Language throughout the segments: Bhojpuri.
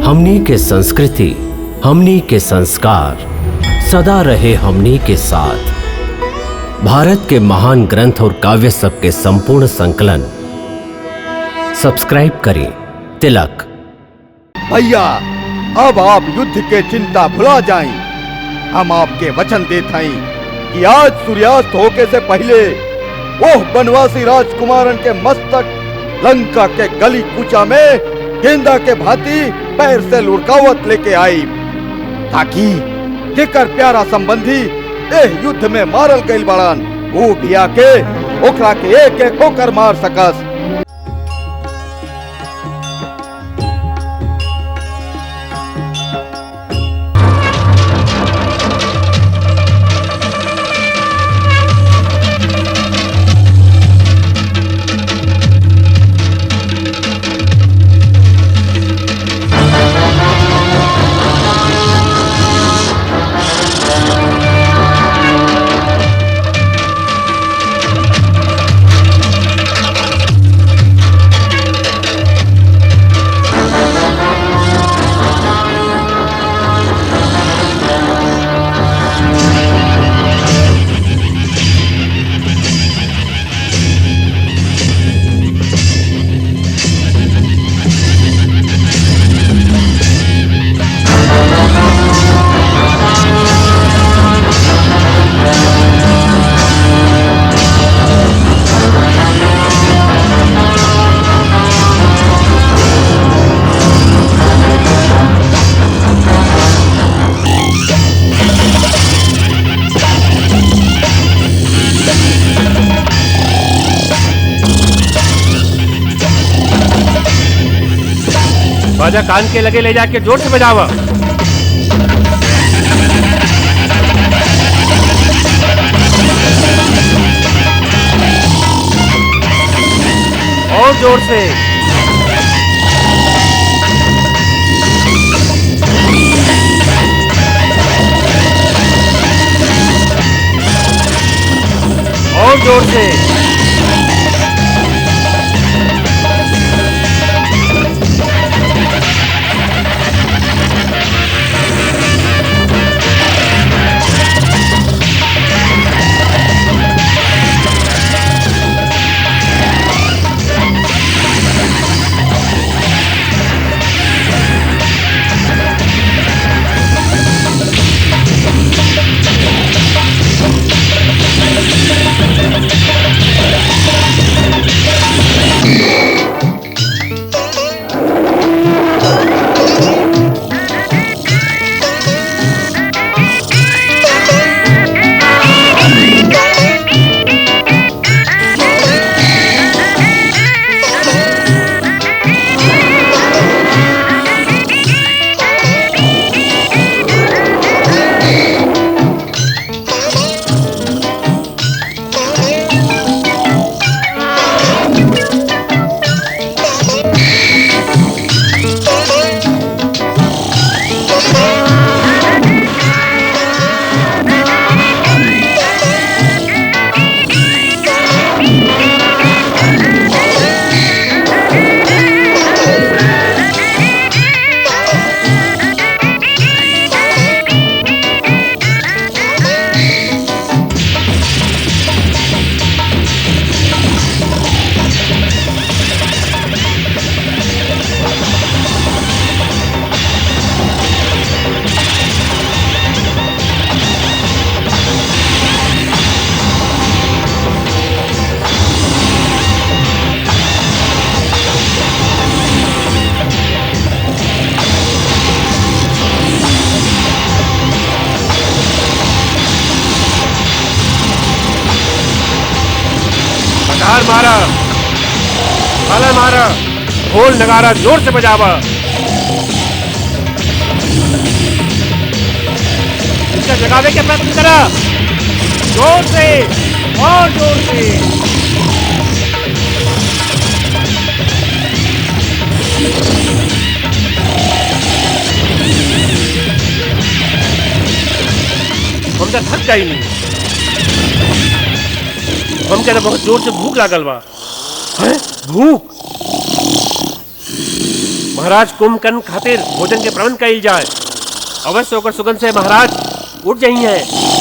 हमनी के संस्कृति, हमनी के संस्कार सदा रहे हमनी के साथ। भारत के महान ग्रंथ और काव्य सब के संपूर्ण संकलन सब्सक्राइब करें तिलक। भैया, अब आप युद्ध के चिंता भुला जाएं। हम आपके वचन देते हैं कि आज सूर्यास्त होके से पहले वो बनवासी राजकुमारन के मस्तक लंका के गली कूचा में गेंदा के भांति पैर से लुढ़कावत लेके आई, ताकि जेकर प्यारा संबंधी एह युद्ध में मारल गइल बड़न वो भी आके ओकरा के एक एक होकर मार सकस। बाजा कान के लगे ले जाके जोर से बजावा। और जोर से। और जोर से। मारा, ताला मारा, ढोल नगारा जोर से बजावा। इसका जगावे के प्रयत्न करा, जोर से और जोर से। हम तो थक गई नहीं, हमके तो बहुत जोर से भूख लागल बा। हैं? भूख? महाराज कुंभकर्ण खातिर भोजन के प्रबंध कइल जाए। अवश्य होकर सुगंध से महाराज उठ जाई हैं।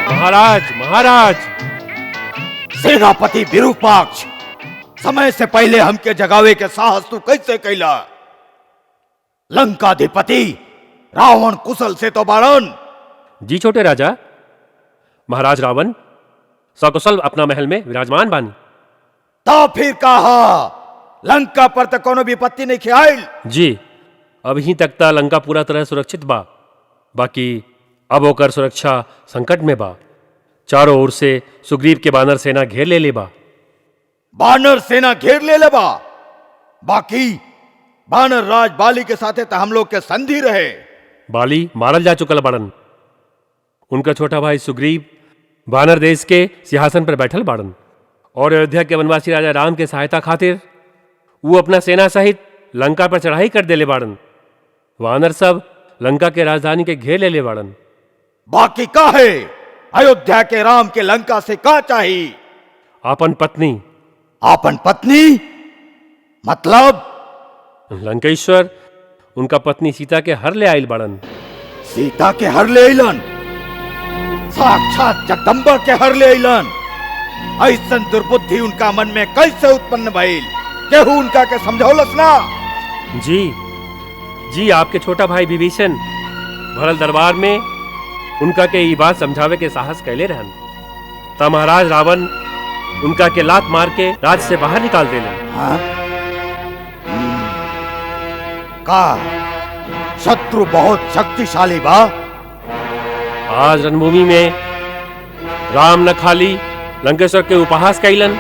महाराज महाराज। सेनापति विरूपाक्ष, समय से पहले हमके जगावे के साहस तू कैसे कैला? लंकाधिपति रावण कुशल से तो बाड़न। जी छोटे राजा, महाराज रावण सकुशल अपना महल में विराजमान बानी। तो फिर कहा लंका पर तो कोनो विपत्ति नहीं खियाल? जी अभी तक ता लंका पूरा तरह सुरक्षित बा, बाकी अब ओकर सुरक्षा संकट में बा। चारों ओर से सुग्रीव के बानर सेना घेर ले बा। बानर सेना घेर ले बा, बाकी बानर राज बाली के साथे तो हम लोग के संधि रहे। बाली मारल जा चुकल बाड़न। उनका छोटा भाई सुग्रीव बानर देश के सिंहासन पर बैठल बाड़न और अयोध्या के वनवासी राजा राम के सहायता खातिर वो अपना सेना सहित लंका पर चढ़ाई कर देले बाड़न। वानर सब लंका के राजधानी के घेर ले बाड़न। बाकी का है? अयोध्या के राम के लंका से का चाहिए? आपन पत्नी। आपन पत्नी मतलब? लंकेश्वर उनका पत्नी सीता के हर ले आइल बाड़न। सीता के हर ले आइलन? साक्षात जगदम्बा के हर ले आइलन। ऐसन दुर्बुद्धि उनका मन में कैसे उत्पन्न भइल? केहू उनका के समझौलस ना? जी आपके छोटा भाई विभीषण भरल दरबार में उनका के ये बात समझावे के साहस कैले रहन। ता महाराज रावण उनका के लात मार के राज से बाहर निकाल देलन। हाँ? का शत्रु बहुत शक्तिशाली बा? आज रणभूमि में राम न खाली लंकेश्वर के उपहास कैलन,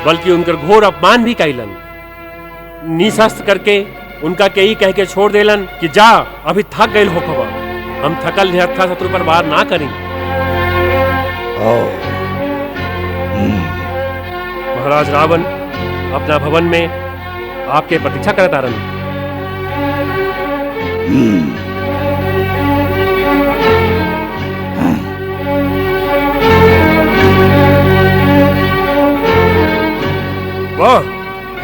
बल्कि उनकर घोर अपमान भी कैलन। निशस्त्र करके उनका के ही कह के छोड़ देलन कि जा अभी थक गए हो खबर, हम थकल निहत्था शत्रु पर वार ना करें। महाराज रावण अपना भवन में आपके प्रतीक्षा करता रहे। वाह,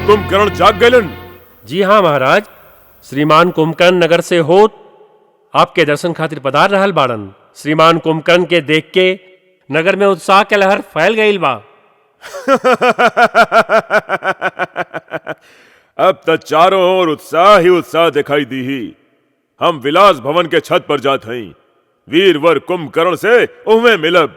कुंभकर्ण जाग गए। जी हाँ महाराज, श्रीमान कुंभकर्ण नगर से होत आपके दर्शन खातिर पधार रहल बाड़न। श्रीमान कुंभकर्ण के देख के नगर में उत्साह के लहर फैल गई बा। अब तो चारों ओर उत्साह ही उत्साह दिखाई दी ही। हम विलास भवन के छत पर जात हई, वीरवर कुंभकर्ण से उहमें मिलब।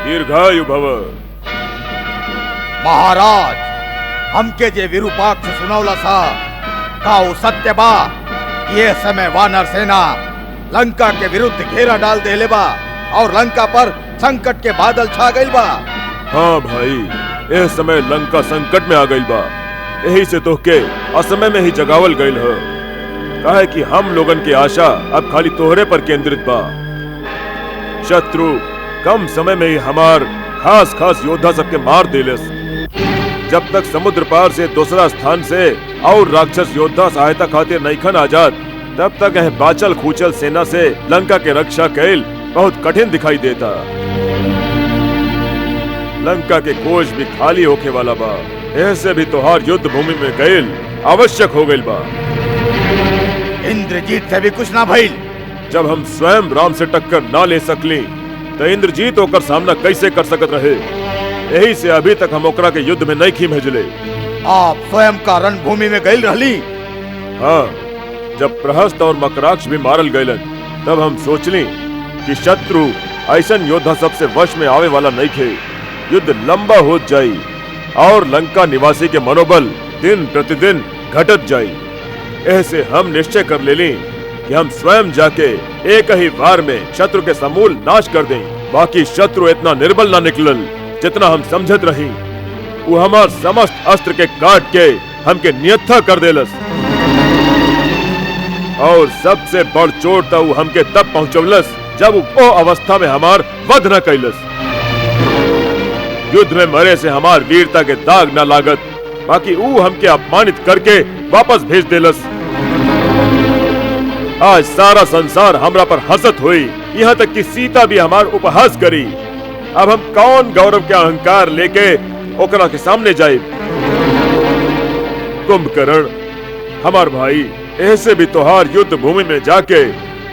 दीर्घायु भव। महाराज, हमके जे विरूपाक्ष सुनौला सा का वो सत्य बा। ये समय वानर सेना लंका के विरुद्ध घेरा डाल देले बा और लंका पर संकट के बादल छा गइल बा। हाँ भाई, यह समय लंका संकट में आ गई बा। यही से तोहके असमय में ही जगावल गइल है। काहे कि हम लोगन की आशा अब खाली तोहरे पर केंद्रित बा। शत्रु कम समय में ही हमार खास खास योद्धा सबके मार देलस। जब तक समुद्र पार से दूसरा स्थान से और राक्षस योद्धा सहायता खातिर नईखन आजाद, तब तक यह बाचल खूचल सेना से लंका के रक्षा कैल बहुत कठिन दिखाई देता। लंका के कोष भी खाली होके वाला बा। ऐसे भी तोहार युद्ध भूमि में गैल आवश्यक हो गइल बा। इंद्रजीत से भी कुछ ना भइल। जब हम स्वयं राम से टक्कर ना ले सकली तो इंद्रजीत होकर सामना कैसे कर सकत रहे। यही से अभी तक हम ओकरा के युद्ध में नहीं भेजले। आप स्वयं का रणभूमि में गइल रहली। हाँ, जब प्रहस्त और मकराक्ष भी मारल गइलन, तब हम सोचली कि शत्रु ऐसन योद्धा सबसे वश में आवे वाला नहीं थे। युद्ध लंबा हो जाई और लंका निवासी के मनोबल दिन प्रतिदिन घटत जाई। ऐसे हम निश्चय कर लेली कि हम स्वयं जाके एक ही वार में शत्रु के समूल नाश कर दें। बाकी शत्रु इतना निर्बल ना निकलल जितना हम समझत रही। वो हमार समस्त अस्त्र के काट के हमके नियत्था कर देलस। और सबसे बड़ चोट तो वो हमके तब पहुंचवलस जब वो अवस्था में हमार वध न कैलस। युद्ध में मरे से हमार वीरता के दाग न लागत, बाकी वो हमके अपमानित करके वापस भेज देलस। आज सारा संसार हमरा पर हंसत हुई, यहाँ तक कि सीता भी हमार उपहास करी। अब हम कौन गौरव के अहंकार लेके ओकरा के सामने जाए। कुंभकर्ण हमार भाई, ऐसे भी तोहार युद्ध भूमि में जाके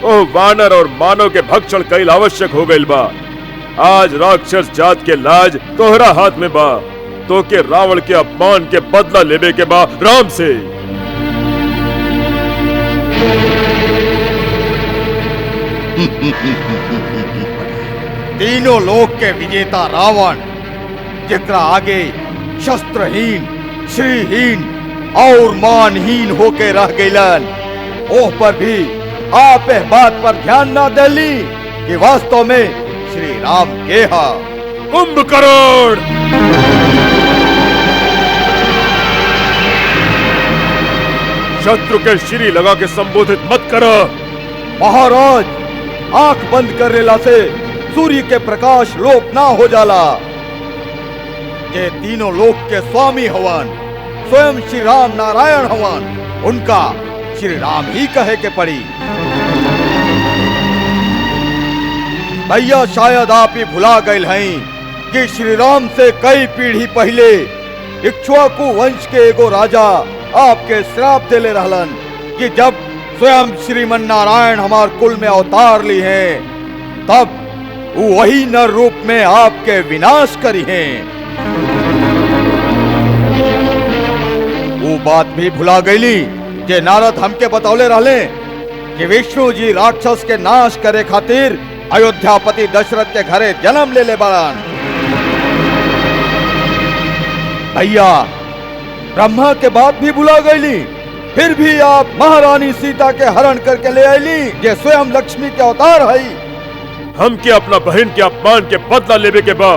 ओह वानर और मानव के भक्षण कैल आवश्यक हो गइल बा। आज राक्षस जात के लाज तोहरा हाथ में बा। तो के रावण के अपमान के बदला लेबे के बा राम से। तीनों लोक के विजेता रावण, जिकरा आगे शस्त्रहीन, श्रीहीन और मानहीन होके रह गइलन, ओह पर भी आप इस बात पर ध्यान ना देली कि वास्तव में श्री राम के हा। कुंभकर्ण, शत्रु के श्री लगा के संबोधित मत करो। महाराज, आंख बंद करेला से सूर्य के प्रकाश लोप ना हो जाला। ये तीनों लोक के स्वामी हवन, स्वयं श्री राम नारायण हवन। उनका श्री राम ही कहे के पड़ी। भैया, शायद आप ही भुला गए हैं कि श्री राम से कई पीढ़ी पहले इक्ष्वाकु वंश के एगो राजा आपके श्राप देले रहलन कि जब स्वयं श्रीमन नारायण हमार कुल में अवतार ली हैं, तब वही नर रूप में आपके विनाश करी हैं। वो बात भी भुला गईली जे नारद हमके बतौले रहले कि विष्णु जी राक्षस के नाश करे खातिर अयोध्यापति दशरथ के घरे जन्म ले बाड़न। भैया, ब्रह्मा के बात भी भुला गईली, फिर भी आप महारानी सीता के हरण करके ले आईली, जे स्वयं लक्ष्मी के अवतार है। हम के अपना बहन के अपमान के बदला लेवे के बा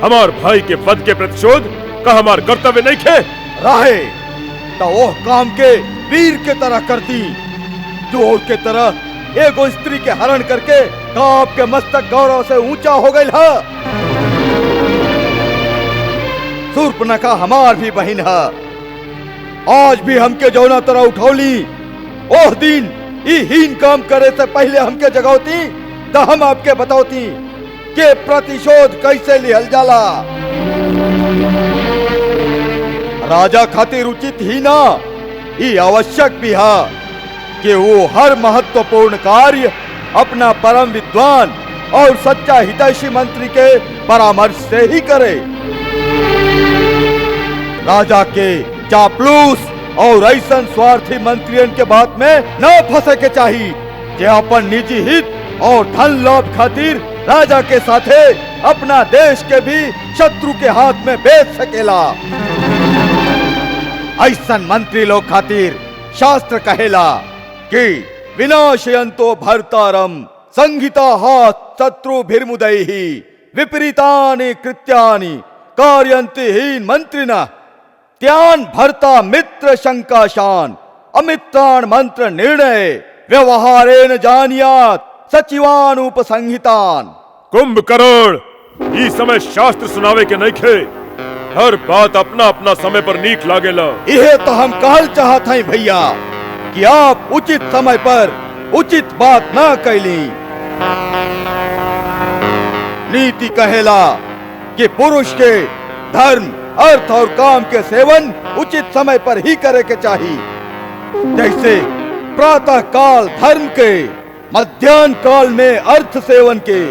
हमार भाई के वध के प्रतिशोध का हमार कर्तव्य नहीं खे। राहे तो वो काम के वीर के तरह करती चोर के तरह एगो स्त्री के हरण करके काप के मस्तक गौरव से ऊंचा हो गई है। शूर्पणखा हमार भी बहन है। आज भी हमके जौना तरह उठौली ओह दिन ई हीन काम करे से पहले हमके जगावती तो हम आपके बतावती के प्रतिशोध कैसे लिहल जाला। राजा खातिर उचित ही ना ये आवश्यक भी है कि वो हर महत्वपूर्ण कार्य अपना परम विद्वान और सच्चा हितैषी मंत्री के परामर्श से ही करे। राजा के चापलूस और ऐसा स्वार्थी मंत्रियन के बात में न फंसे के चाहिए कि अपन निजी हित और धन लाभ खातिर राजा के साथे अपना देश के भी शत्रु के हाथ में बेच सकेला। ऐसा मंत्री लोग खातिर शास्त्र कहेला कि विनाशयंतो भर्तारम संहिता हाथ शत्रु भिर्मुदैहि विपरीतानि कृत्यानि कारयन्ति हीन मंत्रिणः त्यान भर्ता मित्र शंकाशान अमित्राण मंत्र निर्णय व्यवहारेण जानियात सचिवान उपसंहितान। कुंभकर्ण ई समय शास्त्र सुनावे के नहीं खे। हर बात अपना अपना समय पर नीक लागेला। यह तो हम कहल चाहत हैं भैया कि आप उचित समय पर उचित बात ना कैली। नीति कहेला कि पुरुष के धर्म अर्थ और काम के सेवन उचित समय पर ही करे के चाहिए। जैसे प्रातः काल धर्म के, मध्याह्न काल में अर्थ सेवन के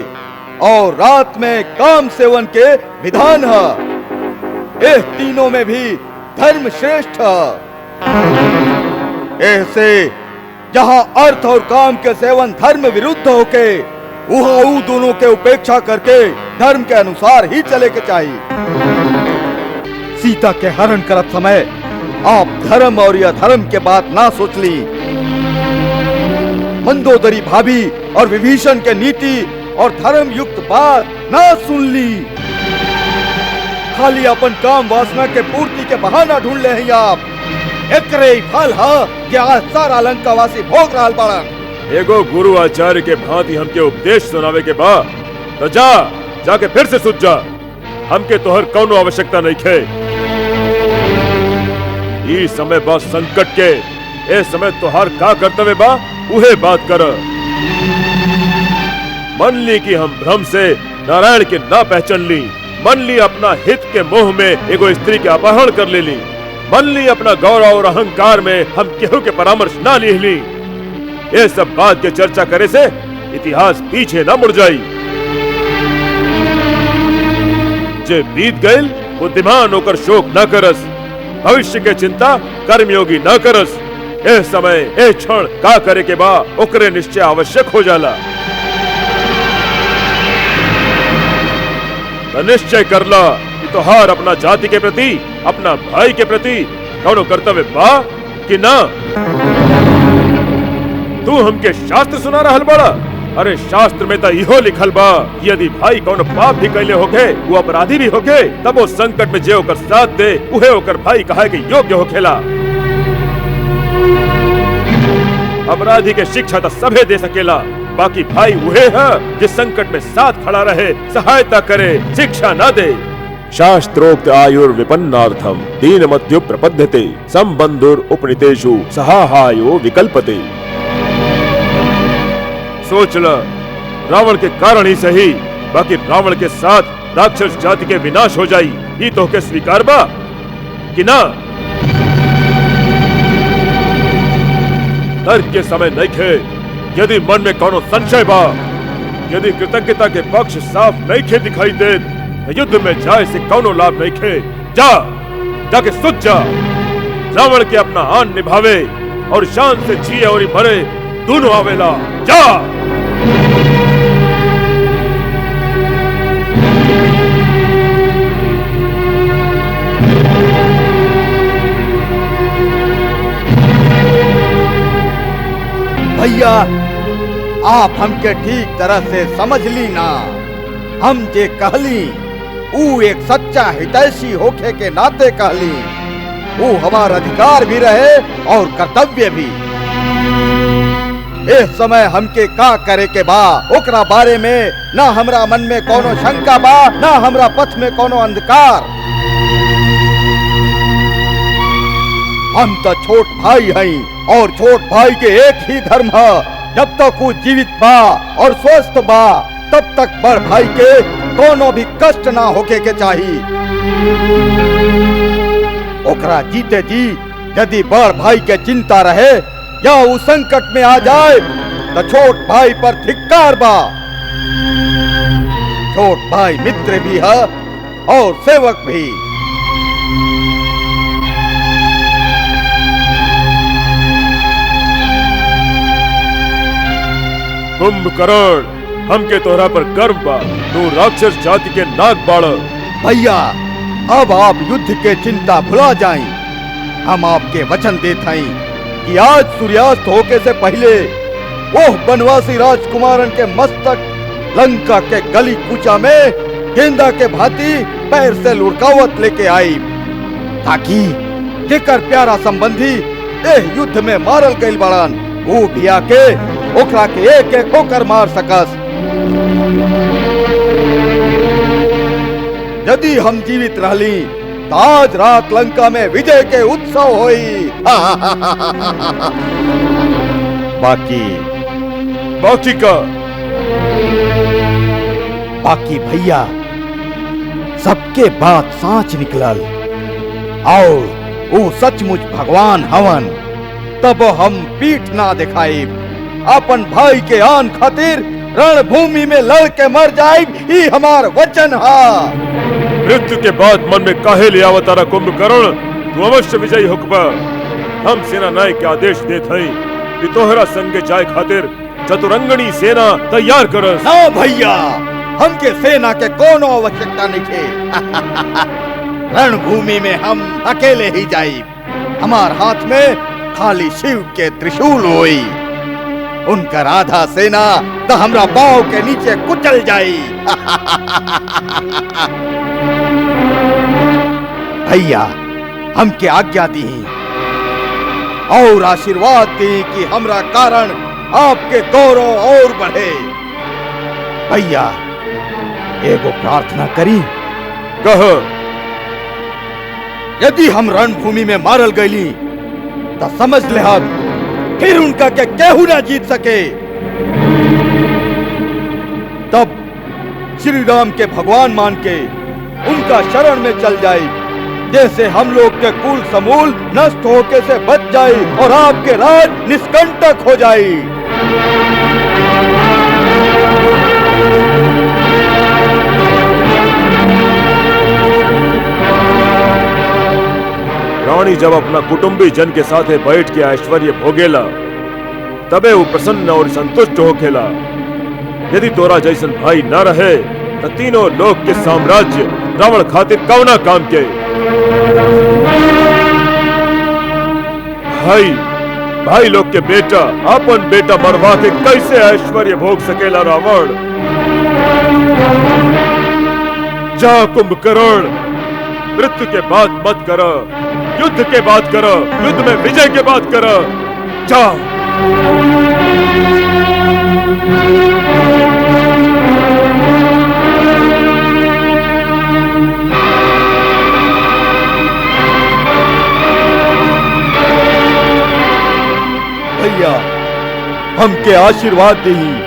और रात में काम सेवन के विधान है। यह तीनों में भी धर्म श्रेष्ठ है। ऐसे जहां अर्थ और काम के सेवन धर्म विरुद्ध होके वहां वो दोनों के उपेक्षा करके धर्म के अनुसार ही चले के चाहिए। सीता के हरण करत समय आप धर्म और अधर्म के बात ना सोच ली। मंदोदरी भाभी और विभीषण के नीति और धर्म युक्त बात ना सुन ली। खाली अपन काम वासना के पूर्ति के बहाना ढूंढ ले हैं आप। एकरे फल है कि आज सारा लंकावासी भोग रहल बाड़न। एगो गुरु आचार्य के भांति हमके उपदेश सुनावे के बा तो जाके फिर से सुध जा। हमके तोहर कौनो आवश्यकता नहीं खे। ई समय बा संकट के। ए समय तोहार का कर्तव्य बा उहे बात कर। मन ली कि हम भ्रम से नारायण के ना पहचान ली। मन ली अपना हित के मोह में एगो स्त्री के अपहरण कर ले ली। मन ली अपना गौरव और अहंकार में हम केहू के परामर्श ना ली ली। ये सब बात के चर्चा करे से इतिहास पीछे ना मुड़ जाई। जे बीत गईल बुद्धिमान होकर शोक न करस। भविष्य के चिंता कर्मयोगी न करस। ए समय ए क्षण का करे के बा ओकरे निश्चय आवश्यक हो जाला। तो निश्चय कर ला कि तोहार अपना जाति के प्रति अपना भाई के प्रति कौनो कर्तव्य बा कि ना। तू हमके शास्त्र सुना रहल बड़ा। अरे शास्त्र में तो इहो लिखल बा कि यदि भाई कौनो पाप भी कैले होके वो अपराधी भी होके तब वो संकट में जे ओकर साथ दे उहे ओकर भाई कहे के योग्य होखेला। अपराधी के शिक्षा तो सभे दे सकेला बाकी भाई उहे है जिस संकट में साथ खड़ा रहे सहायता करे शिक्षा न दे। शास्त्रोक्त आयुर्विपन्नार्थम दीन मध्य प्रपद्यते संबंधुर उपनीतेषु सहाहायो विकल्पते। सोच ल रावण के कारण ही सही बाकी रावण के साथ राक्षस जाति के विनाश हो जाई। ये तो के स्वीकार बा कि ना। तर्क के समय नहीं खे। यदि मन में कोनो संशय बा यदि कृतज्ञता के पक्ष साफ नहीं खे दिखाई दे युद्ध में जाए से कौनो लाभ नहीं खे। जाके सुध जा। रावण के अपना आन निभावे और शान से जिए और मरे दोनों आवेला। जा भैया आप हमके ठीक तरह से समझ ली ना। हम जे कहली ऊ एक सच्चा हितैषी होखे के नाते कहली। वो हमार अधिकार भी रहे और कर्तव्य भी। इस समय हमके का करे के बा ओकरा बारे में ना हमरा मन में कोनो शंका बा, ना हमरा पथ में कोनो अंधकार। हम तो छोट भाई हई और छोट भाई के एक ही धर्म है। जब तक वो जीवित बा और स्वस्थ बा तब तक बड़ भाई के कोनो भी कष्ट ना होके के चाहिए। ओकरा जीते जी यदि बड़ भाई के चिंता रहे या वो संकट में आ जाए तो छोट भाई पर धिक्कार बा। छोट भाई मित्र भी है और सेवक भी। कुंभकर्ण, हमके तोहरा पर गर्व बा। तू राक्षस जाति के नाग बाड़। भैया, अब आप युद्ध के चिंता भुला जाएं। हम आपके वचन देते हैं कि आज सूर्यास्त होके से पहले ओह बनवासी राजकुमारन के मस्तक लंका के गली कूचा में गेंदा के भांति पैर से लुढ़कावत लेके आई, ताकि जेकर प्यारा संबंधी एह युद्ध में मारल गइल बड़न वो भी आके ओकरा के एक एक होकर मार सकस। यदि हम जीवित रहली तो आज रात लंका में विजय के उत्सव होई। बाकी भैया, सबके बात सांच निकलल और वो सचमुच भगवान हवन। तब हम पीठ ना दिखाई, अपन भाई के आन खातिर रणभूमि में लड़ के मर जाए, ये हमार वचन है। मृत्यु के बाद मन में काहे ले आवतारा कुंभकर्ण? तू अवश्य विजयी होकबा। हम सेना नायक के आदेश देत हई कि तोहरा संगे जाए खातिर चतुरंगनी सेना तैयार करस। ना भैया, हमके सेना के कोनो आवश्यकता नहीं है। रणभूमि में हम अकेले ही जाई। हमार हाथ में खाली शिव के त्रिशूल होई। उनका आधा सेना तो हमरा पांव के नीचे कुचल जाई। भैया, हमके आज्ञा दी और आशीर्वाद दी कि हमरा कारण आपके गौरव और बढ़े। भैया, एगो प्रार्थना करी। कह। यदि हम रणभूमि में मारल गईली तो समझ ले हम फिर उनका के केहू ना जीत सके। तब श्री राम के भगवान मान के उनका शरण में चल जाए, जैसे हम लोग के कुल समूल नष्ट होके से बच जाए और आपके राज निष्कंटक हो जाए। रानी जब अपना कुटुंबी जन के साथे बैठ के ऐश्वर्य भोगेला तबे वो प्रसन्न और संतुष्ट होखेला। यदि तोरा जैसन भाई न रहे तो तीनों लोक के साम्राज्य रावण खातिर कौना काम के। भाई लोग के बेटा अपन बेटा मरवा के कैसे ऐश्वर्य भोग सकेला रावण? जा कुंभकर्ण, मृत्यु के बात मत कर, युद्ध के बात कर, युद्ध में विजय के बात कर। जा। भैया, हमके आशीर्वाद दी।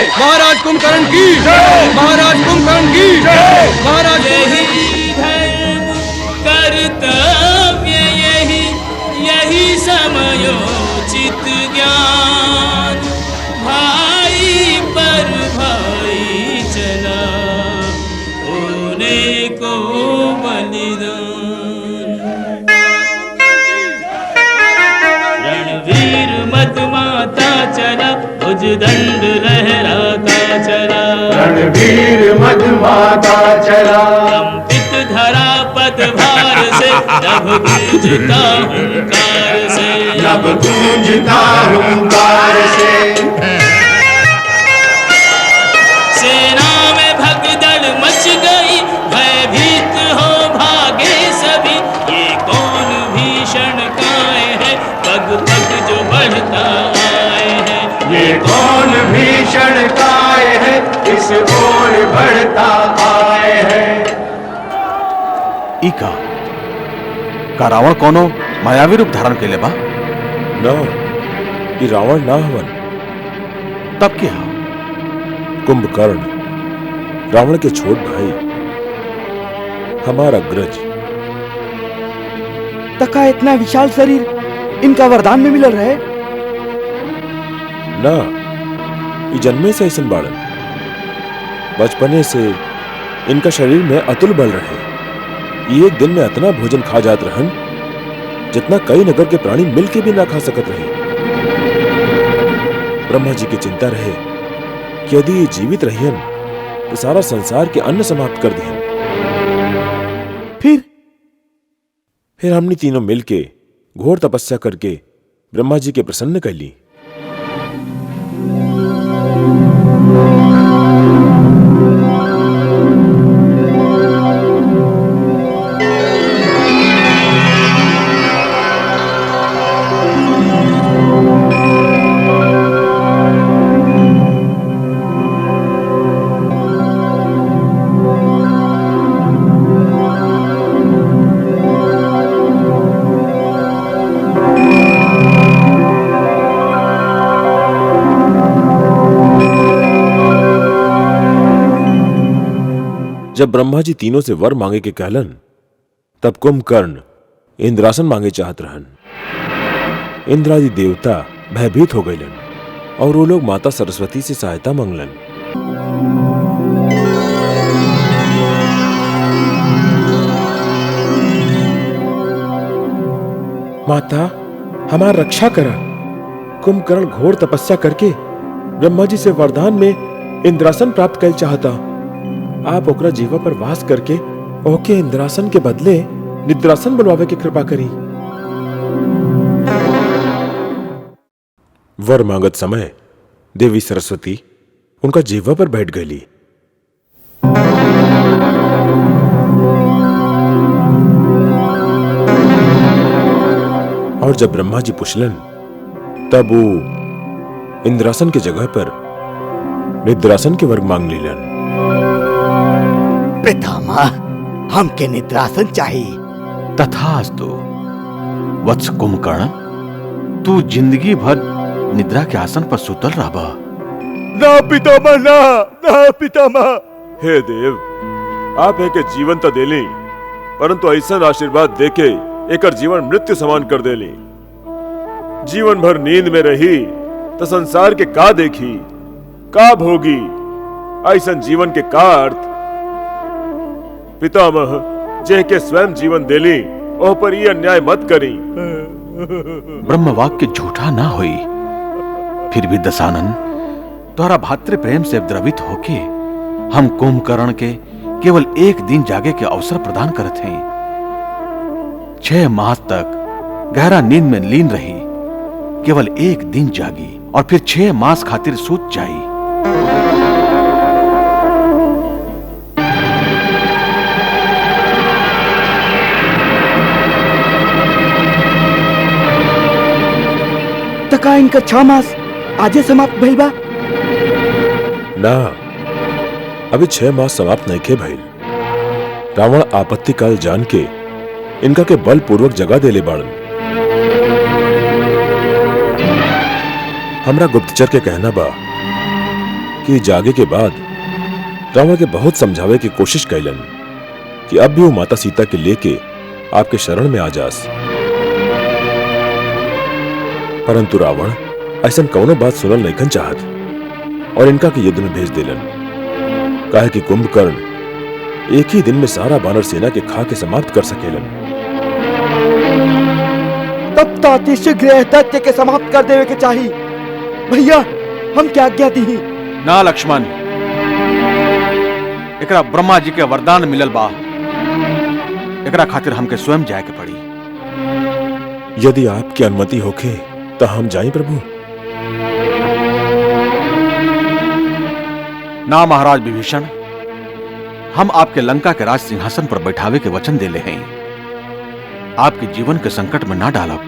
महाराज कुंभकर्ण की महाराज कुंभकर्ण की महाराज यही धर्म कर्तव्य यही समयोचित ज्ञान, भाई पर भाई चला होने को बलिदान। रणवीर मदमाता चला, भुजदंड लहराता चला, रणवीर मदमाता चला, कंपित धरा पदभार से, नभ गूंजता हुंकार से, नभ गूंजता हुंकार से। सेना में भगदड़ मच गई, भयभीत हो भागे सभी, ये कौन भीषण काय है, पग पग जो बढ़ता आए है, ये कौन भीषण काय है, इस ओर बढ़ता आए है। इका का रावण कोनो मायावी रूप धारण के बा? ना, ये रावण ना हवन। तब क्या? कुंभकर्ण रावण के छोट भाई, हमारा अग्रज। तका इतना विशाल शरीर इनका वरदान में मिलल रहे? ना, ये जन्मे से ऐसन बाड़न। बचपने से इनका शरीर में अतुल बल रहे। ये एक दिन में इतना भोजन खा जात रहन जितना कई नगर के प्राणी मिलके भी ना खा सकत रहे। ब्रह्मा जी की चिंता रहे कि यदि ये जीवित रहियन तो सारा संसार के अन्न समाप्त कर दिहन। फिर हमने तीनों मिलके घोर तपस्या करके ब्रह्मा जी के प्रसन्न कर ली। जब ब्रह्मा जी तीनों से वर मांगे के कहलन, तब कुंभकर्ण इंद्रासन मांगे चाहत रहन। इंद्रादि देवता भयभीत हो गईलन और वो लोग माता सरस्वती से सहायता मांगलन। माता, हमार रक्षा करा। कुंभकर्ण घोर तपस्या करके ब्रह्मा जी से वरदान में इंद्रासन प्राप्त कर चाहता। आप ओकरा जीवा पर वास करके ओके इंद्रासन के बदले निद्रासन बनवावे की कृपा करी। वर मांगत समय देवी सरस्वती उनका जीवा पर बैठ गई। और जब ब्रह्मा जी पुछलन, तब वो इंद्रासन की जगह पर निद्रासन के वर्ग मांग लीलन। पितामह, हमके निद्रासन चाहिए। तथास्तु वत्स कुंभकर्ण, तू जिंदगी भर निद्रा के आसन पर सुतल रहबा। ना पितामह, ना पितामह। हे देव, आप एक जीवन तो देली, परंतु ऐसा आशीर्वाद देके एकर जीवन मृत्यु समान कर देली। जीवन भर नींद में रही तो संसार के का देखी, का भोगी, ऐसा जीवन के का अर्थ। पितामह, जे के स्वयं जीवन देली, ओह पर ये अन्याय मत करी। ब्रह्म वाक्य झूठा ना होई। फिर भी दशानन, तोहरा भातृ प्रेम से द्रवित होके हम कुंभकर्ण के केवल एक दिन जागे के अवसर प्रदान करते हैं। 6 मास तक गहरा नींद में लीन रही, केवल एक दिन जागी और फिर 6 मास खातिर सूत जाई। तका इनका 6 मास आजे समाप्त भइल बा? ना, अभी 6 मास समाप्त नहीं के भइल। रावण आपत्ति काल जान के इनका के बल पूर्वक जगा देले बाड़न। हमरा गुप्तचर के कहना बा कि जागे के बाद रावण के बहुत समझावे की कोशिश कैलन कि अब भी वो माता सीता के लेके आपके शरण में आ जास, परंतु रावण ऐसा कौनो बात सुनल नहीं चाहत और इनका के युद्ध में भेज देलन। काहे कि कुंभकर्ण एक ही दिन में सारा वानर सेना के खा के समाप्त कर सकेलन। तब ताती शीघ्र दैत्य के समाप्त कर देवे के चाहिए। भैया हम क्या आज्ञा दी? ना लक्ष्मण, एकरा ब्रह्मा जी के वरदान मिलल बा, एकरा खातिर हमके स्वयं जाए के पड़ी। यदि आपकी अनुमति होखे तो हम जाएं प्रभु। ना महाराज विभीषण, हम आपके लंका के राज सिंहासन पर बैठावे के वचन देले हैं, आपके जीवन के संकट में ना डालब।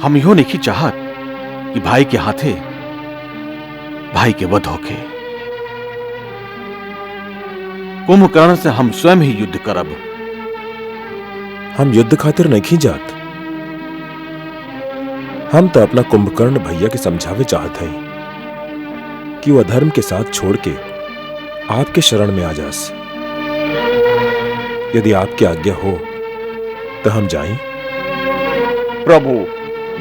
हम यो नहीं चाहत कि भाई के हाथे भाई के वध होके। कुंभकर्ण से हम स्वयं ही युद्ध करब। हम युद्ध खातिर नहीं जात, हम तो अपना कुंभकर्ण भैया के समझावे चाहते हैं कि वह धर्म के साथ छोड़ के आपके शरण में आ जास। यदि आपकी आज्ञा हो तो हम जाएं। प्रभु,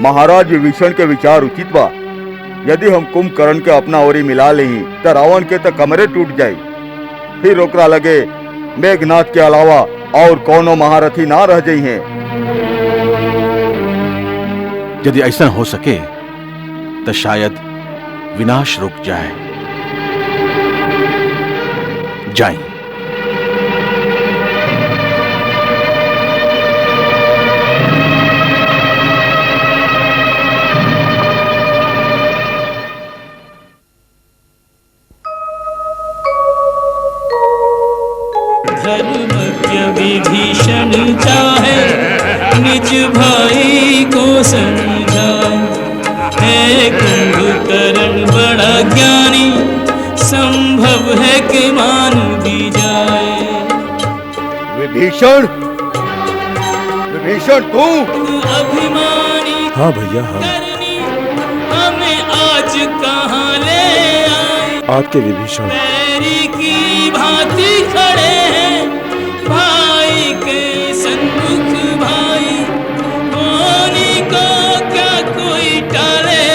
महाराज विभीषण के विचार उचित बा। यदि हम कुंभकर्ण के अपना ओरी मिला लें तो रावण के तो कमरे टूट जाये, फिर ओकरा लगे मेघनाथ के अलावा और कोनो महारथी ना रह जाई हैं। यदि ऐसा हो सके तो शायद विनाश रुक जाए। जाएं। धर्मज्ञ विभीषण चाहे निज भाई को समझाए, है कुंभकर्ण बड़ा ज्ञानी, संभव है कि मान भी जाए। विभीषण, विभीषण तू अभिमानी हाँ भैया हाँ। करनी हमें आज कहाँ ले आए। आपके विभीषण पैरी की भांति खड़े हैं भाई के सन्मुख भाई, होनी को क्या कोई टाले,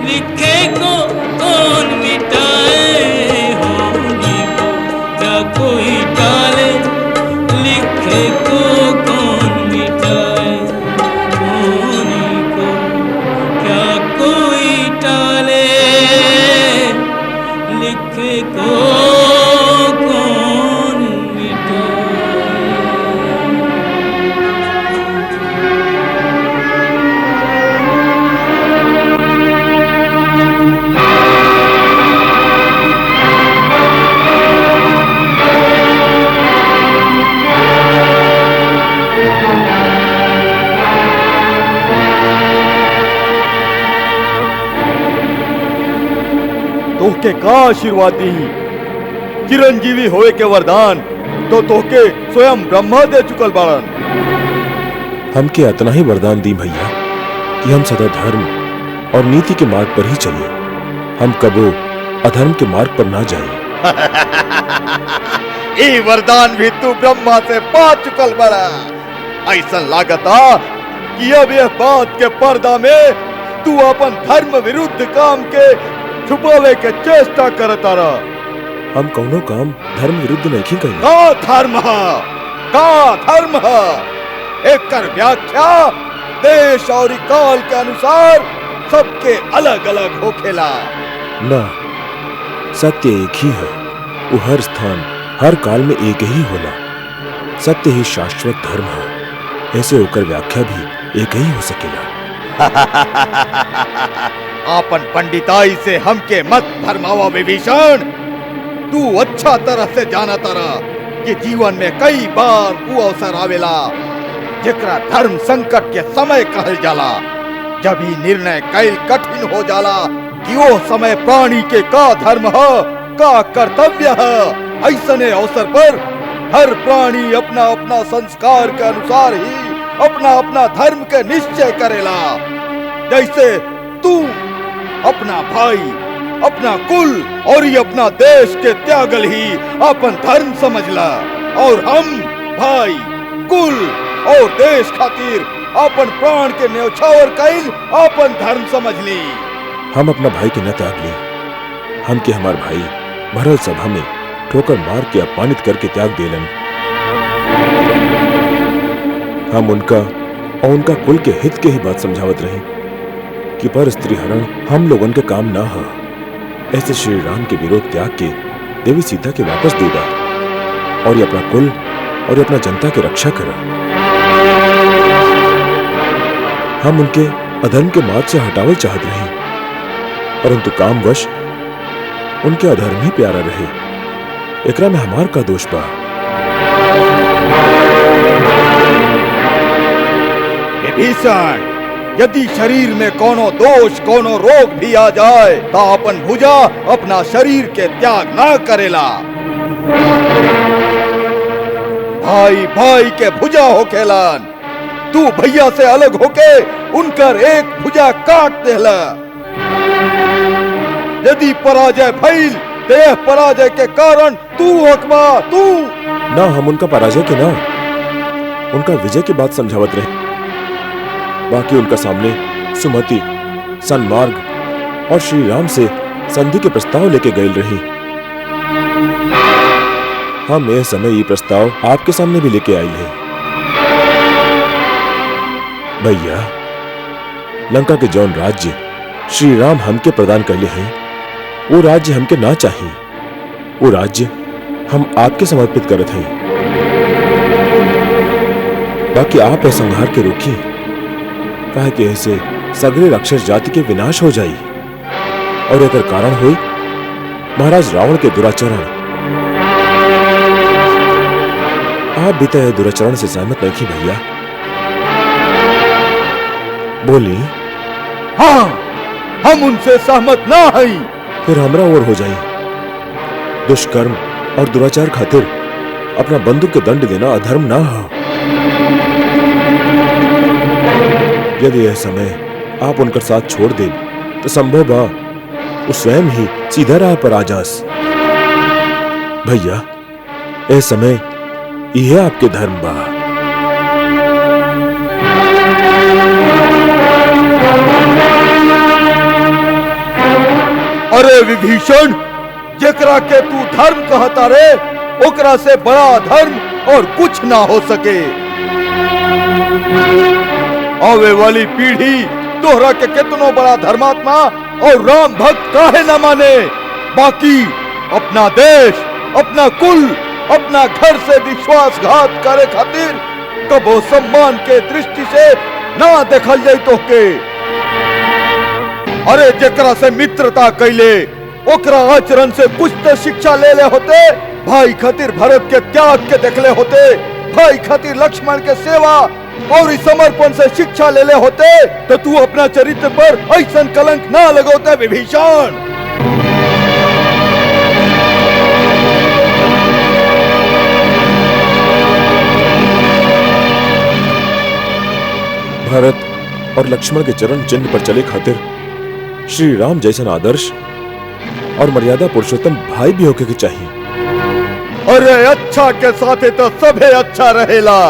लिखे को कौन मिटाए। होनी को क्या कोई टाले, लिखे को कौन मिटाए। होनी को क्या कोई टाले, लिखे को कौन मिटाए। तोहके का आशीर्वाद दी, चिरंजीवी होए के वरदान तो तोहके स्वयं ब्रह्मा दे चुकल बाड़न। हमके इतना ही वरदान दी भैया कि हम सदा धर्म और नीति के मार्ग पर ही चले, हम कबो अधर्म के मार्ग पर ना जाए। ये वरदान भी तू ब्रह्मा से पा चुकल बड़ा। ऐसा लागता कि अब यह बात के पर्दा में तू अपन धर्म विरुद्ध काम के छुपावे के चेष्टा करता रहा। हम कौनो काम धर्म विरुद्ध नहीं करेंगे। का धर्म है, का धर्म है, एक कर व्याख्या देश और काल के अनुसार सबके अलग अलग होखेला। ना, सत्य एक ही है, वो हर स्थान हर काल में एक ही होला। सत्य ही शाश्वत धर्म है, ऐसे होकर व्याख्या भी एक ही हो सकेला। आपन पंडिताई से हमके मत भरमावा विभीषण। तू अच्छा तरह से जाना तारा कि जीवन में कई बार वो अवसर आवेला जेकरा धर्म संकट के समय कहल जाला, जब ही निर्णय कैल कठिन हो जाला कि वो समय प्राणी के का धर्म है, का कर्तव्य है। ऐसने अवसर पर हर प्राणी अपना अपना संस्कार के अनुसार ही अपना अपना धर्म के निश्चय करेला। जैसे तू अपना भाई, अपना कुल और ये अपना देश के त्यागल ही अपन धर्म समझला। और हम भाई, कुल और देश खातिर अपन प्राण के न्यौछावर कइल अपन धर्म समझ ली। हम अपना भाई के न त्याग ली, हम के हमार भाई भरल सभा में ठोकर मार के अपमानित करके त्याग देलन। हम उनका और उनका कुल के हित के ही बात समझावत रहे कि पर स्त्री हरण हम लोगन के काम ना हा। ऐसे श्री राम के विरोध त्याग के देवी सीता के वापस देगा और ये अपना कुल और ये अपना जनता की रक्षा करा। हम उनके अधर्म के मार्ग से हटावल चाहत रहे, परंतु कामवश उनके अधर्म ही प्यारा रहे। एकरा में हमार का दोष बा? विभीषण, यदि शरीर में कोनो दोष कोनो रोग भी आ जाए तो अपन भुजा अपना शरीर के त्याग ना करेला। भाई भाई के भुजा होखेलन, तू भैया से अलग होके उनकर एक भुजा काट देला। यदि पराजय भइल देह पराजय के कारण तू हकबा, तू ना। हम उनका पराजय के ना, उनका विजय की बात समझावत रहे। बाकी उनका सामने सुमति, सन्मार्ग और श्री राम से संधि के प्रस्ताव लेके गए रही। हम यह समय ये प्रस्ताव आपके सामने भी लेके आई है। भैया, लंका के जौन राज्य श्री राम हमके प्रदान कर ले हैं, वो राज्य हमके ना चाहिए। वो राज्य हम आपके समर्पित करत हैं। बाकी आप यह संहार के रोकिए, काहे कि ऐसे सगरे राक्षस जाति के विनाश हो जाई और एकर कारण हुई महाराज रावण के दुराचरण। आप भी तो दुराचरण से सहमत नहीं थी भैया? बोली। हाँ, हम उनसे सहमत ना हई। फिर हमरा और हो जाए। दुष्कर्म और दुराचार खातिर अपना बंदूक के दंड देना अधर्म ना हो। यदि यह समय आप उनका साथ छोड़ दे तो संभव बा वो स्वयं ही सीधा राह पर आ जास। भैया, यह समय यह आपके धर्म बा। अरे विभीषण, जेकरा के तू धर्म कहता रे, ओकरा से बड़ा धर्म और कुछ ना हो सके। आवे वाली पीढ़ी तोहरा के कितनो बड़ा धर्मात्मा और राम भक्त काहे न माने। बाकी अपना देश, अपना कुल, अपना घर से विश्वासघात करे खातिर कबो सम्मान के दृष्टि से ना देखल जाई तोहके। अरे जेकरा से मित्रता कैले ओकरा आचरण से कुछ तो शिक्षा ले ले होते। भाई खातिर भरत के त्याग के देखले होते, भाई खातिर लक्ष्मण के सेवा और इस समर्पण से शिक्षा ले ले होते, तो तू अपना चरित्र पर ऐसा कलंक ना लगोते विभीषण। भारत और लक्ष्मण के चरण चिन्ह पर चले खातिर श्री राम जैसन आदर्श और मर्यादा पुरुषोत्तम भाई भी होके के चाहिए। अरे अच्छा के साथे तो सभे अच्छा रहेला,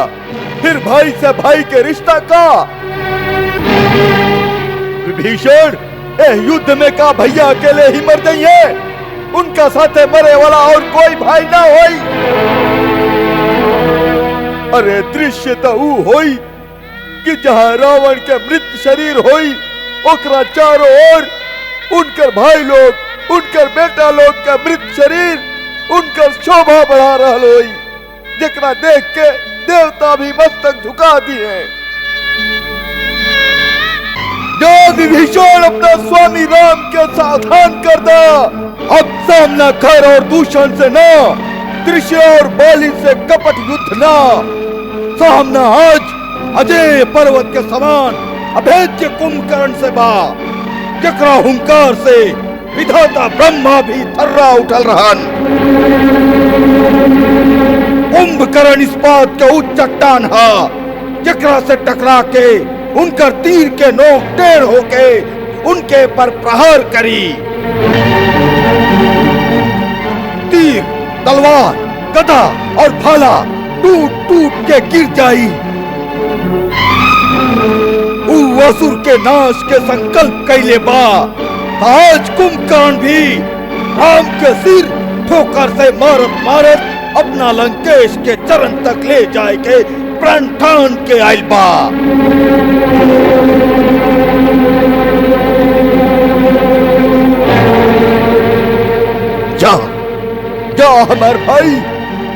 फिर भाई से भाई के रिश्ता का। विभीषण, युद्ध में का भैया अकेले ही मर जाइए, उनका साथे मरे वाला और कोई भाई ना होई। अरे दृश्य तो ऊ होई कि जहां रावण के मृत शरीर होई, ओकरा चारों ओर उनकर भाई लोग, उनकर बेटा लोग का मृत शरीर उनकर शोभा बढ़ा रहल होई, जेकरा देख के देवता भी मस्तक झुका दिए। जो विभीषण अपना स्वामी राम के सावधान कर दा, अब सामना खर और दूषण से ना, त्रिशूल और बाली से कपट युद्ध ना, सामना आज अजय पर्वत के समान अभेद्य कुंभकर्ण से बा, जकरा हुंकार से विधाता ब्रह्मा भी थर्रा उठल रहन। कुंभकर्ण इस्पात के उच्च चट्टान हा, जकरा से टकरा के उनकर तीर के नोक टेढ़ होके उनके पर प्रहार करी। तीर, तलवार, गदा और भाला टूट टूट के गिर जाई। ऊ असुर के नाश के संकल्प कैले बा। आज कुंभकर्ण भी राम के सिर ठोकर से मारत मारत अपना लंकेश के चरण तक ले जाए के प्रण ठान के आइल बा। जा जा हमार भाई,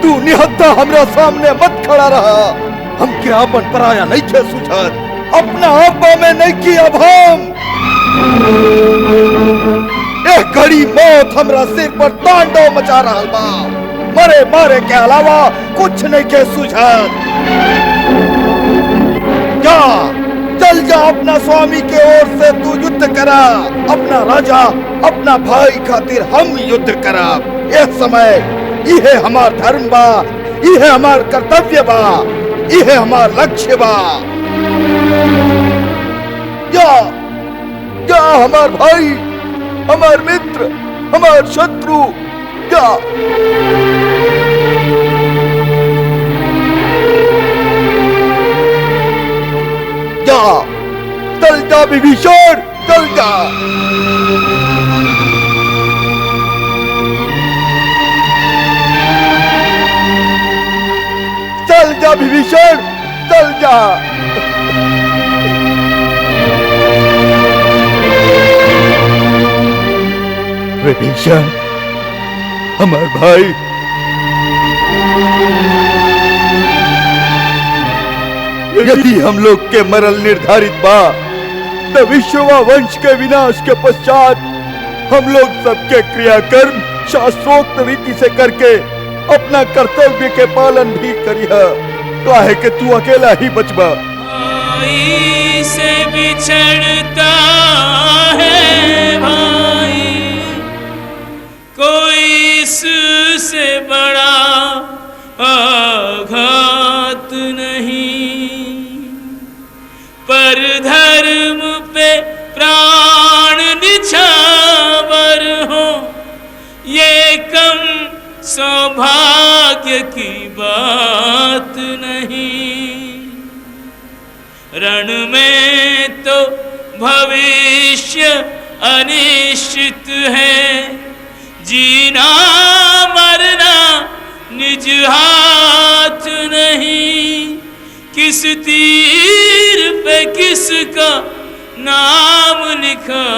तू निहत्था हमरा सामने मत खड़ा रहा। हम के आपन पराया नहीं थे सुझात, अपना आपा में नहीं किया भाम। एक घड़ी मौत हमरा सिर पर तांडव मचा रहा बा। मरे मारे के अलावा कुछ नहीं के सुझात। जा चल जा, अपना स्वामी के ओर से तू युद्ध करा। अपना राजा, अपना भाई खातिर हम युद्ध करा। यह समय यह हमार धर्म बा, यह हमार कर्तव्य बा, यह हमार लक्ष्य बा। जा जा हमार भाई, हमार मित्र, हमार शत्रु, जा। जा चल जा विभीषण, चल जा। चल जा विभीषण, चल जा। विभीषण हमार भाई, यदि हम लोग के मरल निर्धारित बा तो विश्ववा वंश के विनाश के पश्चात हम लोग सबके क्रियाकर्म शास्त्रोक्त रीति से करके अपना कर्तव्य के पालन भी करिहा। काहे कि तू अकेला ही बचबा। भाई से बिछड़ता है भाई, कोई इससे बड़ा आघात नहीं। पर धर्म पे प्राण निछावर हो, ये कम सौभाग्य की बात नहीं। रण में तो भविष्य अनिश्चित है, जीना मरना निज हाथ नहीं। किस तीर पे किसका नाम लिखा,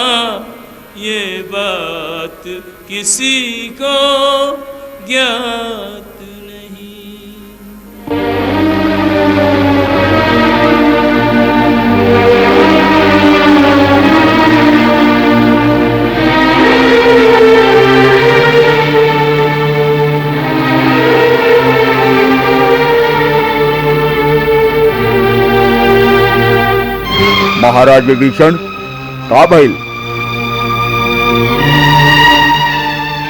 ये बात किसी को ज्ञात नहीं। महाराज विभीषण, का भइल?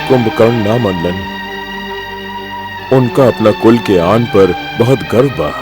कुंभकर्ण ना मनलन। उनका अपना कुल के आन पर बहुत गर्व बा।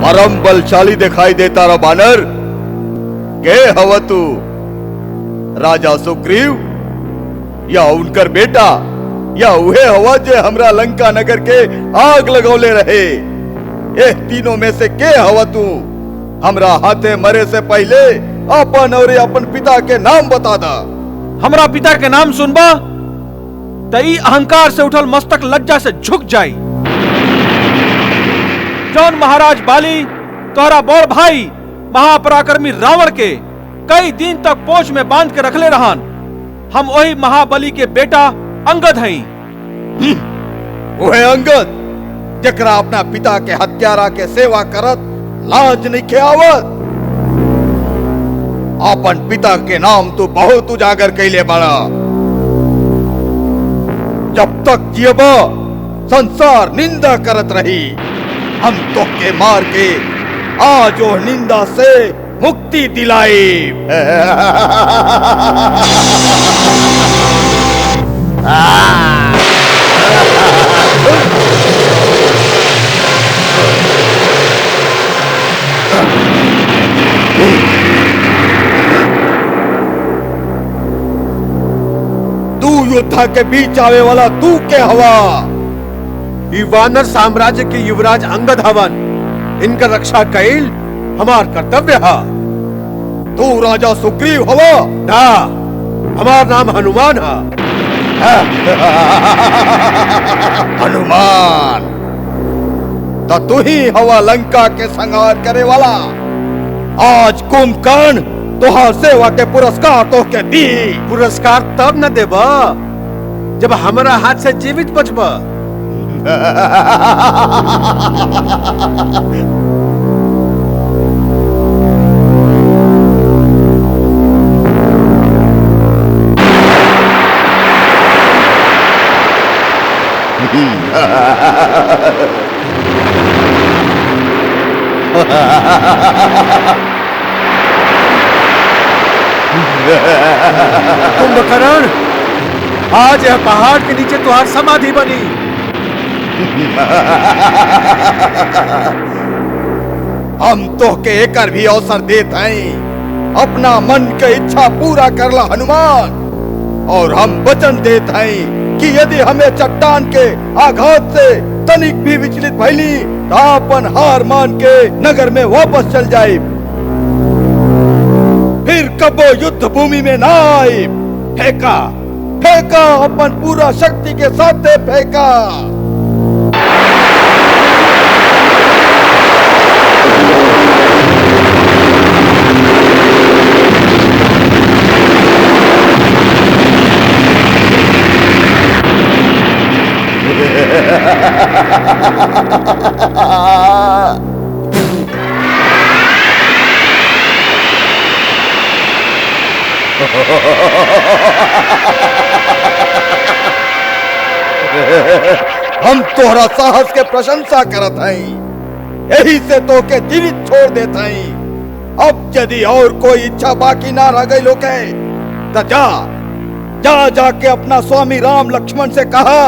परम बलशाली दिखाई देता रो बानर। के हव तू? राजा सुग्रीव या उनकर बेटा या उहे हवा जे हमरा लंका नगर के आग लगौले रहे? ए तीनों में से के हवा तू? हमरा हाथे मरे से पहले अपन और अपन पिता के नाम बता दा। हमरा पिता के नाम सुनबा तई अहंकार से उठल मस्तक लज्जा से झुक जाई। जौन महाराज बाली तोहरा बड़ भाई महापराक्रमी रावण के कई दिन तक पोछ में बांध के रखले रहन, हम वही महाबली के बेटा अंगद हई। वह अंगद जकरा अपना पिता के हत्यारा के सेवा करत लाज नहीं के आवत। अपन पिता के नाम तो बहुत उजागर कैले बड़ा। जब तक जियबा संसार निंदा करत रही। हम तो के मार के आज वो निंदा से मुक्ति दिलाई। तू योद्धा के बीच आवे वाला तू के हवा? वानर साम्राज्य के युवराज अंगद हवन, इनका रक्षा कैल हमार कर्तव्य है। तू राजा सुग्रीव हवा? ना, हमार नाम हनुमान है। हनुमान तो तू ही हवा लंका के संहार करे वाला। आज कुंभकर्ण तोहार सेवा के पुरस्कार तो के दी। पुरस्कार तब न देबा जब हमारा हाथ से जीवित बचबा। कुंभकर्ण, आज यह पहाड़ के नीचे तुहार समाधि बनी। हम तो के एकर भी अवसर देते हैं। अपना मन के इच्छा पूरा करला हनुमान। और हम वचन देते हैं कि यदि हमें चट्टान के आघात से तनिक भी विचलित भइली तो अपन हार मान के नगर में वापस चल जाए। फिर कबो युद्ध भूमि में ना आए। फेंका फेंका, अपन पूरा शक्ति के साथ फेंका। हम तोहरा साहस के प्रशंसा करत हैं। यही से तो के जीवित छोड़ देते हैं। अब यदि और कोई इच्छा बाकी ना रह गई लोके तो जाके अपना स्वामी राम लक्ष्मण से कहा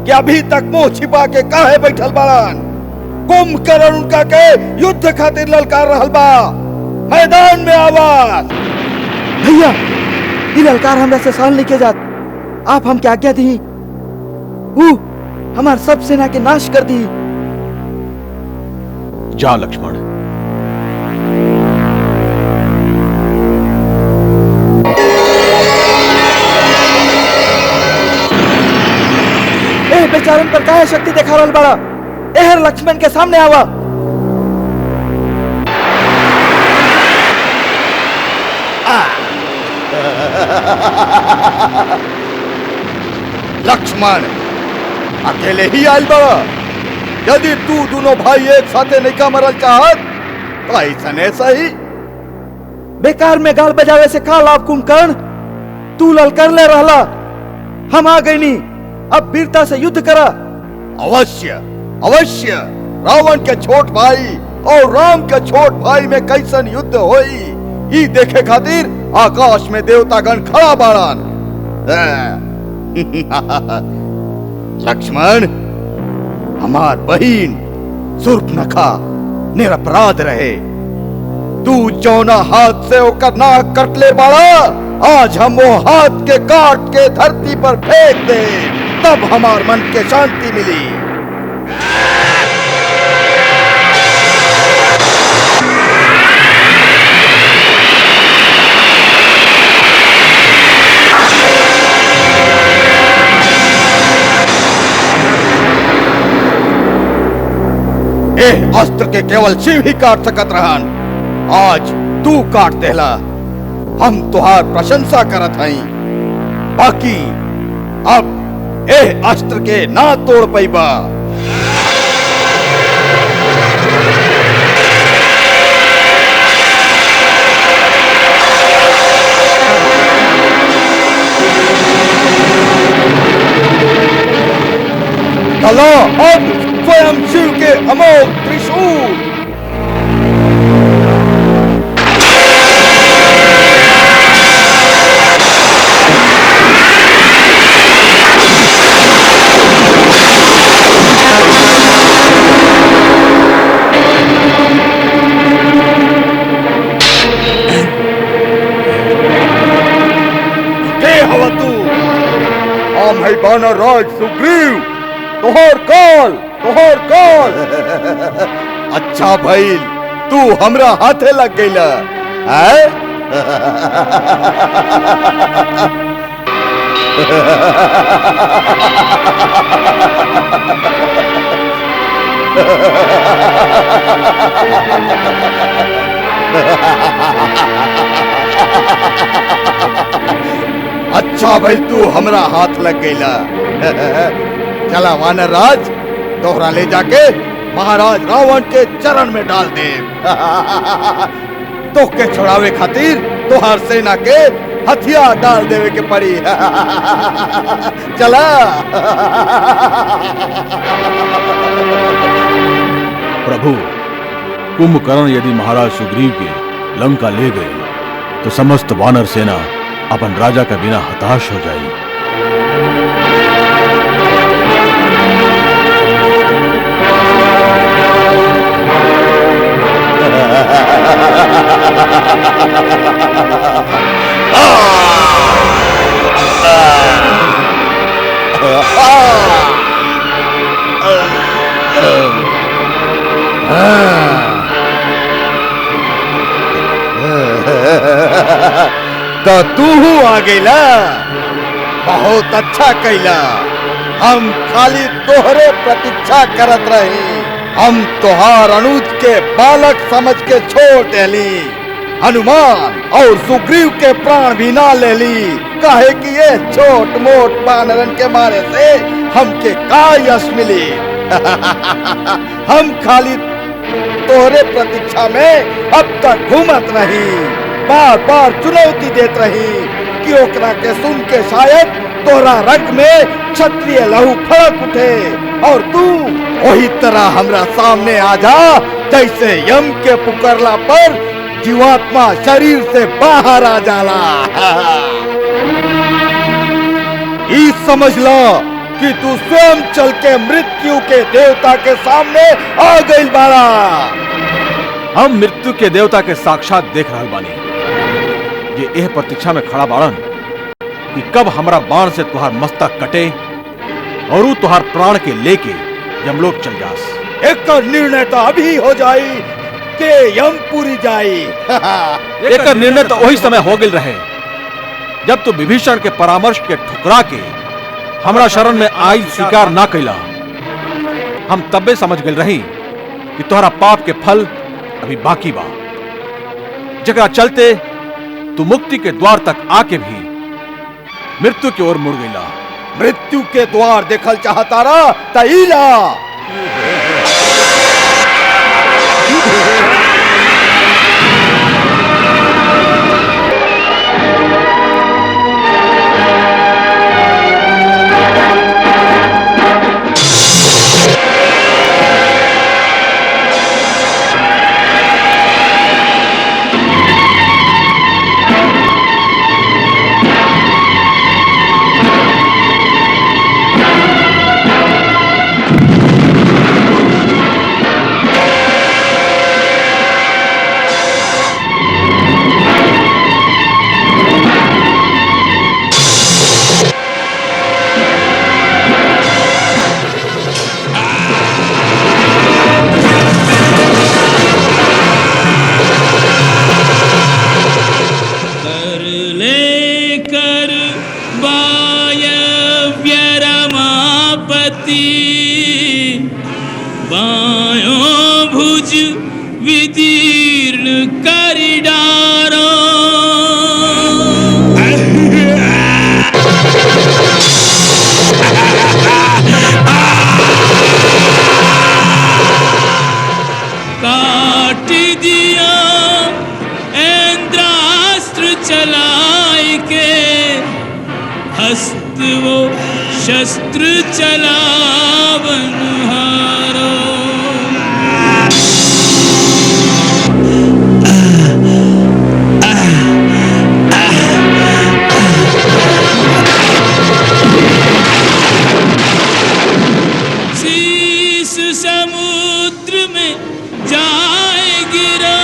कि अभी तक मुंह छिपा के काहे बैठल बाड़न। कुंभकर्ण उनका के युद्ध खातिर ललकार रहल बा। मैदान में आवाज। भैया, ये ललकार हमरा से सहन लेके जात। आप हम क्या आज्ञा दी? हमार सब सेना के नाश कर दी। जा लक्ष्मण। बेचारन पर काहे शक्ति देखा रहल बड़ा? एहर लक्ष्मण के सामने आवा। लक्ष्मण अकेले ही आयल बड़ा। यदि तू दोनों भाई एक साथे नहीं मरल चाहत तो ऐसने सही। बेकार में गाल बजावे से का लाभ कुंभकर्ण? तू ललकर ले रहला, हम आ गई नी। अब वीरता से युद्ध करा। अवश्य अवश्य रावण के छोट भाई और राम के छोट भाई में कैसन युद्ध होई ई देखे खातिर आकाश में देवतागण खड़ा बाड़न। लक्ष्मण, हमार बहिन शूर्पणखा निरपराध रहे। तू जौना हाथ से ओकर नाक कटले बाड़ा, आज हम वो हाथ के काट के धरती पर फेंक दे, तब हमार मन के शांति मिली। अस्त्र के केवल शिव ही काट सकत रहन, आज तू काट देला। हम तुहार प्रशंसा करत हई, बाकी अब अस्त्र के ना तोड़ पैबा। चलो अब स्वयं शिव के अमोघ त्रिशूल। के हवा तू? हम है बानर राज सुग्रीव, तोहर काल। अच्छा भइल तू हमरा हाथे लग गईला, हैं? अच्छा भइल तू हमरा हाथ लग गईला। चला वानर राज, तोहरा ले जाके महाराज रावण के चरण में डाल दे। तो के छुड़ावे खातिर तोहर सेना के हथियार डाल देवे के पड़ी। चला। प्रभु, कुंभकर्ण यदि महाराज सुग्रीव के लंका ले गए तो समस्त वानर सेना अपन राजा के बिना हताश हो जाएगी। तो तू आ गईला, बहुत अच्छा कैला। हम खाली तोहरे प्रतीक्षा करत रही। हम तोहार अनुज के बालक समझ के छोड़ देली, हनुमान और सुग्रीव के प्राण भी ना ले ली, काहे कि ये छोट मोट बानरन के मारे से हमके का यश मिली। हम खाली तोहरे प्रतीक्षा में अब तक घूमत रही, बार बार चुनौती देत रही कि ओकरा के सुन के शायद तोरा रग में क्षत्रिय लहू फड़क उठे और तू वही तरह हमरा सामने आ जा जैसे यम के पुकारला पर जीवात्मा शरीर से बाहर आ जाला। ई समझ लो कि तू स्वयं चल के मृत्यु के देवता के सामने आ गई बाड़ा। हम मृत्यु के देवता के साक्षात देख रहल बानी। ये एह प्रतीक्षा में खड़ा बाड़न कि कब हमरा बाण से तुहार मस्तक कटे और ऊ तुहार प्राण के लेके यमलोक चल जास। एक निर्णय तो अभी हो जाई के यमपुरी जाई। एक निर्णय तो वही समय हो गई रहे जब तू विभीषण के परामर्श के ठुकरा के हमरा शरण में आई स्वीकार ना कैला। हम तब्बे समझ गए रही कि तोहरा पाप के फल अभी बाकी बा, जगह चलते तू मुक्ति के द्वार तक आके भी मृत्यु की ओर मुड़ गईला। मृत्यु के द्वार देखल चाहता रहा तईला। बायों भुज विदीर्ण करि डारो। काट दिया इंद्रास्त्र चलाए के, हस्त वो शस्त्र चलावन हारो। शीश समुद्र में जाए गिरा,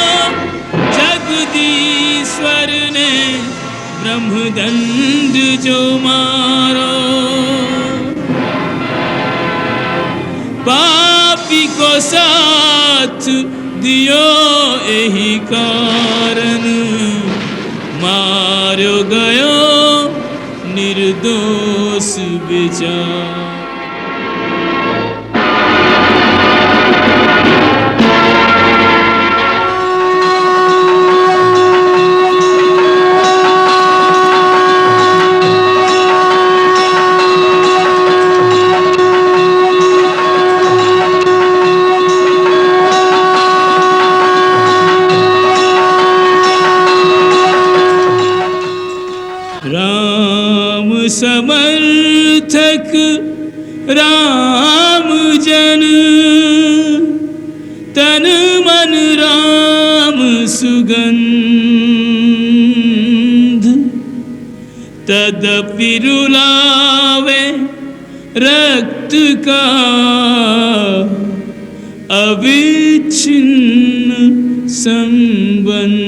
जगदीश्वर ने ब्रह्मदंड जो मारो। पापी को साथ दियो यही कारण, मारो गयो निर्दोष बेचारा। समर्थक राम जन, तन मन राम सुगंध। तदपि रुलावे रक्त का अविच्छिन्न संबंध।